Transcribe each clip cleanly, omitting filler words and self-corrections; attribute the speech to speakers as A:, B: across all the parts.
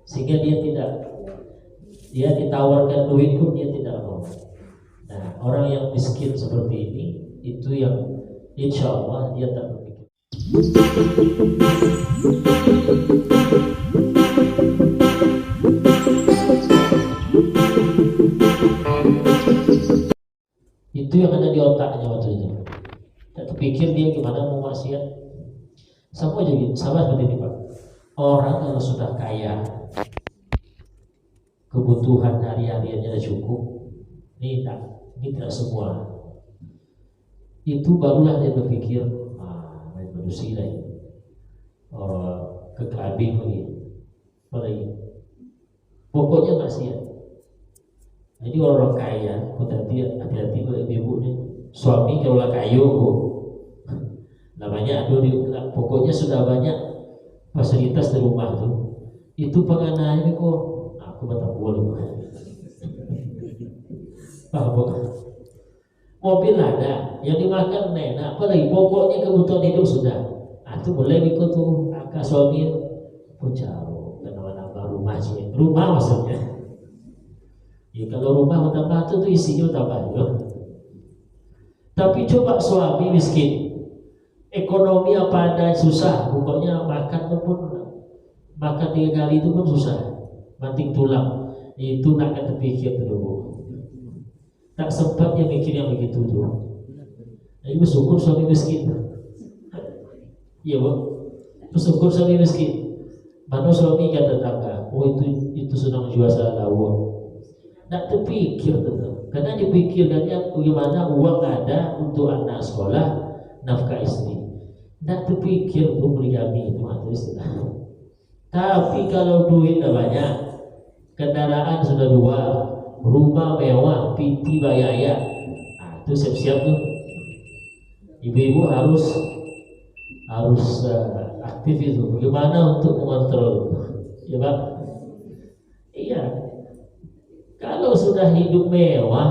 A: sehingga dia ditawarkan duit pun dia tidak mau. Nah, orang yang miskin seperti ini itu yang insya Allah dia tak berpikir. Itu yang ada di otaknya waktu itu. Tak terpikir dia gimana mau maksiat. Sama aja gitu, sama seperti ini Pak. Orang kalau sudah kaya, kebutuhan hari-hariannya cukup, ini tidak semua. Itu barulah dia berpikir, main manusia lah ini, ke clubbing lagi, apalagi. Pokoknya maksiat. Jadi orang kaya, hati-hati ibu nih, suami kalau lah kayu, namanya pokoknya sudah banyak fasilitas di rumah tuh, itu pengananya kok, aku batal boleh. Mobil ada, yang dimakan enak, apalagi pokoknya kebutuhan hidup sudah. Itu boleh ikut tuh akak suami, jauh, kenapa rumah sih, rumah maksudnya. Ya kalau rumah tambah tuh isinya tambah ya. Tapi coba suami miskin, ekonomi apa ada susah, pokoknya makan pun makan 3 kali itu pun susah, banting tulang. Itu nak terpikir dulu. Tak sempat dia mikir yang begitu tuh. Jadi bersyukur suami miskin. Iya Bang, bersyukur suami miskin. Mana suami kata tetangga, itu sedang jual lawa. Tak terpikir tuh. Karena dipikirkannya bagaimana uang ada untuk anak sekolah, nafkah istri. Tak terpikir tuh poligami itu istilah. Tapi kalau duit banyak, kendaraan sudah 2, rumah mewah, piti bayaya, itu siap-siap tuh. Ibu-ibu harus aktif itu. Bagaimana untuk mengontrol, ya Pak? Iya. Kalau sudah hidup mewah,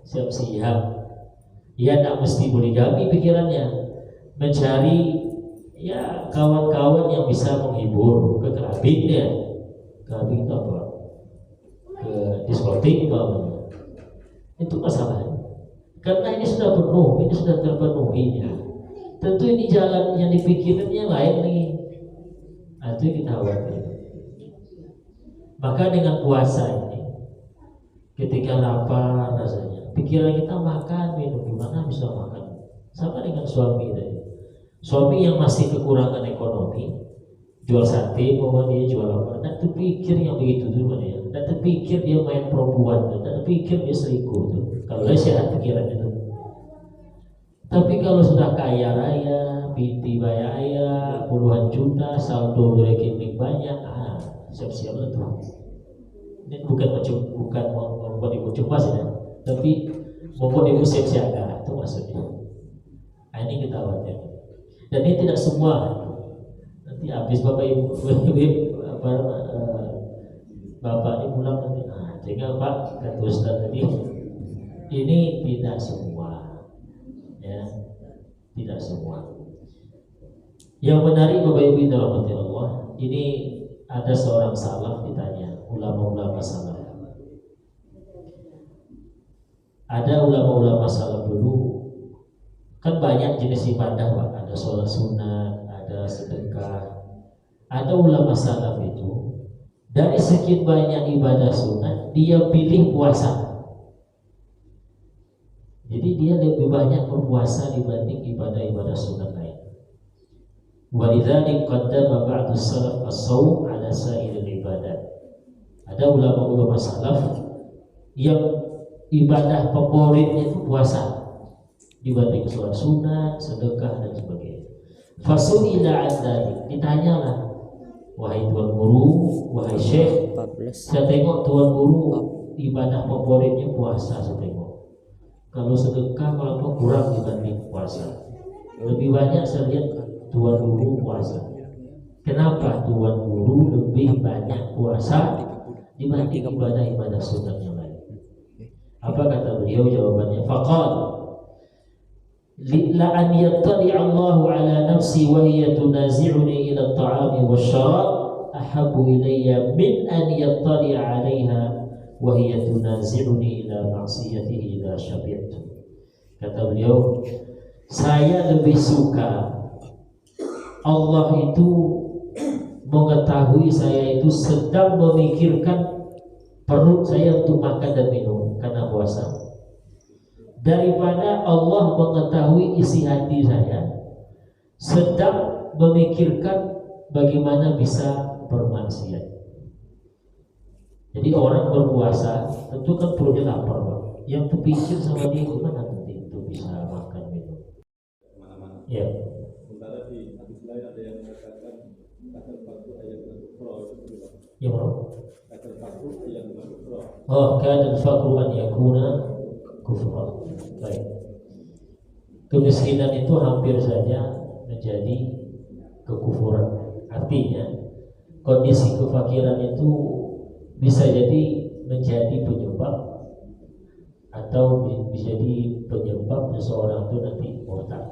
A: siap-siap. Ya tak mesti poligami pikirannya, mencari ya kawan-kawan yang bisa menghibur, ke clubbing dia, clubbing itu apa? Ke diskotik umpamanya. Itu masalahnya. Karena ini sudah penuh, ini sudah terpenuhinya. Tentu ini jalan yang dipikirkannya lain nih. Itu yang kita khawatir. Maka dengan puasa ini, ketika lapar rasanya, pikiran kita makan, minum, gimana bisa makan? Sama dengan suami tadi. Suami yang masih kekurangan ekonomi, jual sate, bahwa dia jual apa? Dan terpikir yang begitu dulu dia. Dan terpikir dia main perempuan, dan terpikir dia selingkuh tuh. Kalau dia sehat pikiran itu. Tapi kalau sudah kaya raya, piti bayaya, puluhan juta, saldo rekening banyak, siap-siap lah tuh. Ini bukan membuat ibu cemas ya, tapi membuat ibu siap siaga, itu maksudnya. Ini kita khawatir. Dan ini tidak semua. Nanti habis bapak ibu bapak ini pulang nanti, tinggal Pak kata Ustaz tadi, ini tidak semua, ya, tidak semua. Yang menarik bapak ibu dalam hati Allah, ini ada seorang salaf ditanya, ulama-ulama salaf. Ada ulama-ulama salaf dulu, kan banyak jenis ibadah Pak. Ada sholat sunat, ada sedekah. Ada ulama salaf itu, dari sekian banyak ibadah sunat, dia pilih puasa. Jadi dia lebih banyak berpuasa dibanding ibadah-ibadah sunat lain. Walidzalik qaddama ba'du salaf as-shaum 'ala sa'iril ibadat. Ada ulama-ulama salaf yang ibadah favoritnya itu puasa dibanding sholat sunat, sedekah dan sebagainya. Fasu'ila 'an dzalik, ditanyalah, wahai tuan guru, wahai syekh, saya tengok tuan guru ibadah favoritnya puasa, saya tengok. Kalau sedekah kalau apa kurang dibanding puasa. Lebih banyak saya lihat tuan guru puasa. Kenapa tuan guru lebih banyak puasa dibanding ibadah-ibadah sunat yang lain? Apa kata beliau jawabannya? Faqal la an yattali' Allah ala nafsi wa hiya tunazi'uni ila at-ta'ami wasyarab ahabbu ilayya min an yattali'a 'alaiha wa hiya tunazi'uni ila ma'siyatihi idza syabi'tu. Kata beliau, saya lebih suka Allah itu mengetahui saya itu sedang memikirkan perut saya untuk makan dan minum karena puasa, daripada Allah mengetahui isi hati saya sedang memikirkan bagaimana bisa bermaksiat. Jadi orang berpuasa tentu kan perutnya lapar, Pak. Yang terpikir sama dia gimana nanti itu bisa makan minum. Ya.
B: Sementara di hadis lain ada yang mengatakan kata faktu ayat al-Qur'an itu berapa?
A: Ya, Bro.
B: Kata faktu ayat al-Qur'an.
A: Oh, kana al-faqru an yakuna kufra. Baik. Kemiskinan itu hampir saja menjadi kekufuran. Artinya kondisi kefakiran itu bisa jadi menjadi penyebab atau bisa jadi penyebab seseorang itu nanti murtad.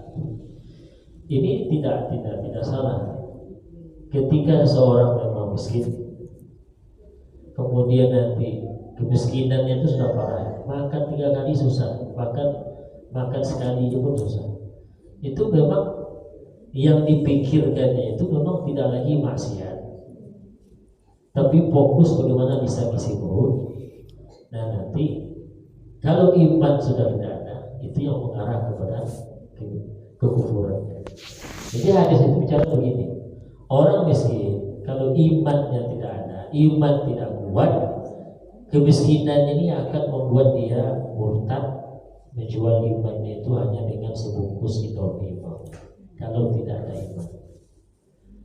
A: Ini tidak salah. Ketika seseorang memang miskin, kemudian nanti kemiskinannya itu sudah parah, makan 3 kali susah, makan sekali itu pun susah. Itu memang yang dipikirkannya itu memang tidak lagi maksiat, tapi fokus bagaimana bisa ngisi perut. Nah nanti kalau iman sudah tidak ada, itu yang mengarah kepada kekufuran. Jadi hadis itu bicara begini, orang miskin kalau imannya tidak ada, iman tidak kuat, kemiskinan ini akan membuat dia murtad, menjual imannya itu hanya dengan sebungkus indomie kalau tidak ada iman.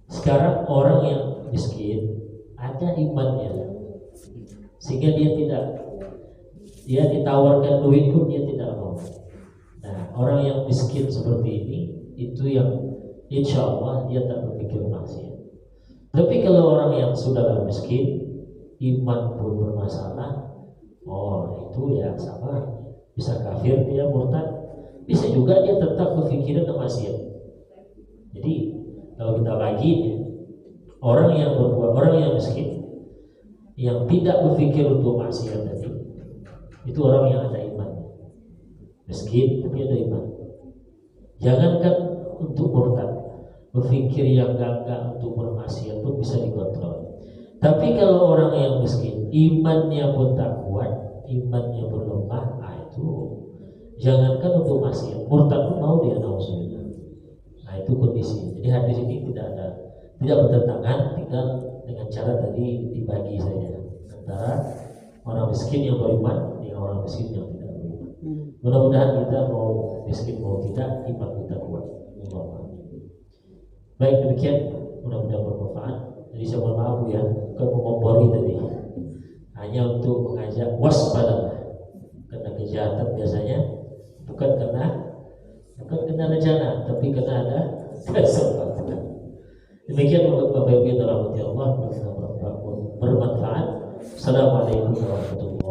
A: Sekarang orang yang miskin ada imannya, sehingga dia ditawarkan duit pun dia tidak mau. Nah, orang yang miskin seperti ini itu yang insya Allah dia tak berpikir maksiat. Tapi kalau orang yang sudah miskin, iman pun bermasalah, oh itu ya sama, bisa kafir dia murtad, bisa juga dia tetap berpikiran maksiat. Jadi kalau kita bagi orang yang miskin yang tidak berpikir untuk maksiat tadi, itu orang yang ada iman, miskin tapi ada iman. Jangankan untuk murtad, berpikir yang enggak untuk bermaksiat pun bisa dikontrol. Tapi kalau orang yang miskin, imannya pun tak kuat, imannya pun lemah, itu jangankan untuk maksiat, murtad pun mau dia nauzubillah. Nah itu kondisi. Jadi hadis ini tidak bertentangan, tinggal dengan cara tadi dibagi saja antara orang miskin yang beriman dengan orang miskin yang tidak beriman. Mudah-mudahan kita mau miskin mau tidak, iman kita kuat. Baik, demikian mudah-mudahan bermanfaat. Jadi saya mohon maaf ya, bukan mengompori tadi, hanya untuk mengajak waspada karena kejahatan biasanya bukan kena rencana, tapi kena ada kesempatan. Demikian untuk Bapak Ibu yang dirahmati Allah, bermanfaat. Assalamualaikum warahmatullahi wabarakatuh.